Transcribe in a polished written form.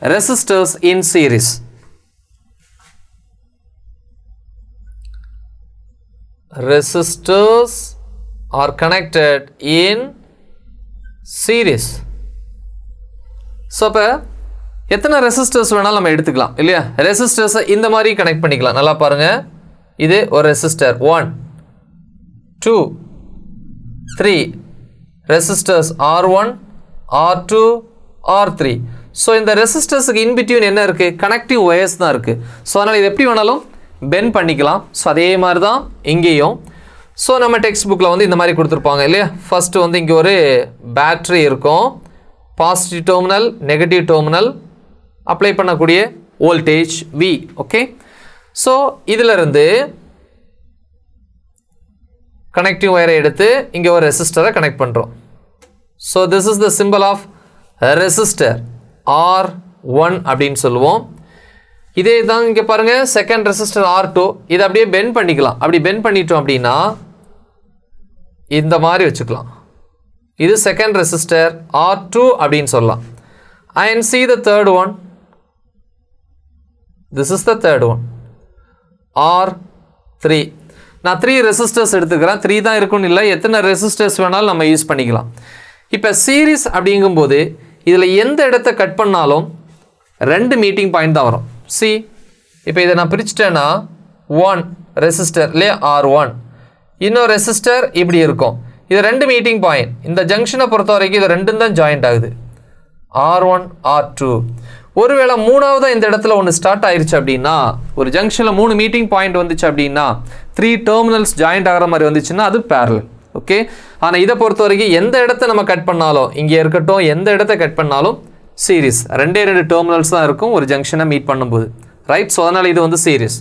resistors in series. Resistors are connected in series. So அப்ப எத்தனை resistors வேணாலும் நம்ம எடுத்துக்கலாம் இல்லையா? ரெசிஸ்டர்ஸை இந்த மாதிரி கனெக்ட் பண்ணிக்கலாம். நல்லா பாருங்க, இது ஒரு resistor 1 2 3 resistors R1 R2 R3. So இந்த ரெசிஸ்டர்ஸுக்கு இன்பிட்வீன் என்ன இருக்குது? கனெக்டிவ் ஒயர்ஸ் தான் இருக்குது. ஸோ அதனால் இது எப்படி வேணாலும் பெண்ட் பண்ணிக்கலாம். ஸோ அதே மாதிரி தான் இங்கேயும். ஸோ நம்ம டெக்ஸ்ட் புக்கில் வந்து இந்த மாதிரி கொடுத்துருப்பாங்க இல்லையா? ஃபஸ்ட்டு வந்து இங்கே ஒரு பேட்ரி இருக்கும், positive terminal negative terminal apply பண்ணக்கூடிய வோல்டேஜ் V. ஓகே, ஸோ இதிலிருந்து கனெக்டிவ் ஒயரை எடுத்து இங்கே ஒரு ரெசிஸ்டரை கனெக்ட் பண்ணுறோம். So this is the symbol of resistor R1 அப்படின்னு சொல்லுவோம். இதே தான் இங்கே பாருங்கள், செகண்ட் ரெசிஸ்டர் R2. இதை அப்படியே பெண்ட் பண்ணிக்கலாம். அப்படி பெண்ட் பண்ணிட்டோம் அப்படின்னா இந்த மாதிரி வச்சுக்கலாம். இது செகண்ட் ரெசிஸ்டர் R2 அப்படின்னு சொல்லலாம். And see the third one. This is the third one, R3. நான் 3 ரெசிஸ்டர்ஸ் எடுத்துக்கிறேன். 3 தான் இருக்குன்னு இல்லை, எத்தனை ரெசிஸ்டர்ஸ் வேணாலும் நம்ம யூஸ் பண்ணிக்கலாம். இப்போ சீரீஸ் அப்படிங்கும்போது இதில் எந்த இடத்த கட் பண்ணாலும் 2 மீட்டிங் பாயிண்ட் தான் வரும். சி, இப்போ இதை நான் பிரிச்சுட்டேன்னா 1 ரெசிஸ்டர் இல்லையா R1, இன்னொரு ரெசிஸ்டர் இப்படி இருக்கும். இது 2 மீட்டிங் பாயிண்ட். இந்த ஜங்ஷனை பொறுத்த வரைக்கும் இது 2 தான் ஜாயிண்ட் ஆகுது, R1 R2. ஒருவேளை மூணாவதாக இந்த இடத்துல ஒன்று ஸ்டார்ட் ஆயிடுச்சு அப்படின்னா, ஒரு ஜங்ஷனில் 3 மீட்டிங் பாயிண்ட் வந்துச்சு அப்படின்னா 3 டெர்மினல்ஸ் ஜாயிண்ட் ஆகிற மாதிரி வந்துச்சுன்னா அது பேரலல். ஓகே, ஆனால் இதை பொறுத்த வரைக்கும் எந்த இடத்த நம்ம கட் பண்ணாலும், இங்கே இருக்கட்டும் எந்த இடத்த கட் பண்ணாலும் சீரீஸ். 2 டெர்மினல்ஸ் தான் இருக்கும் ஒரு ஜங்ஷனை மீட் பண்ணும்போது, ரைட்? ஸோ அதனால் இது வந்து சீரீஸ்.